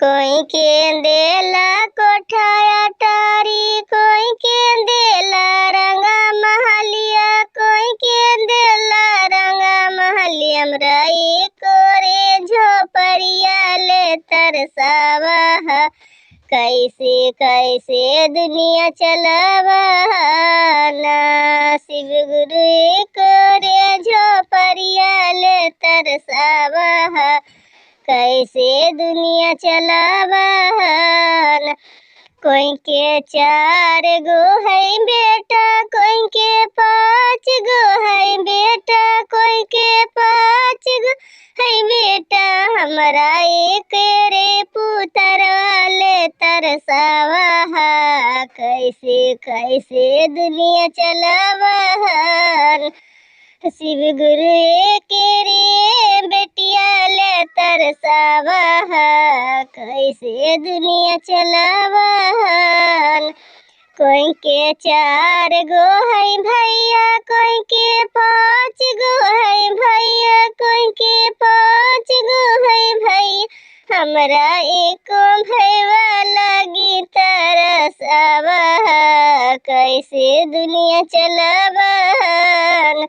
कोई के देला कोठाया टारी, कोई के देला रंगा महलिया, कोई के देला रंगा महलिया। हमरा एको रे झोपड़िया ले तरसावा है, कैसे कैसे दुनिया चलावा ना। शिव गुरु एको रे झोपड़िया ले तरसावा है, कैसे दुनिया चलावन। कोई के 4 गो है बेटा, कोई के 5 गो है बेटा, कोई के 5 गो है बेटा। हमरा एक रे पुतरवा ले तरसावा है, कैसे कैसे दुनिया चलावन। शिव गुरु एक रे बेटिया ले तरसावा है, कैसे दुनिया चलावन। कोई के 4 गो है भैया, कोई के 5 गो है भैया, कोई के 5 गो है भैया। हमरा एको भैया लगी तरसावा है, कैसे दुनिया चलावा।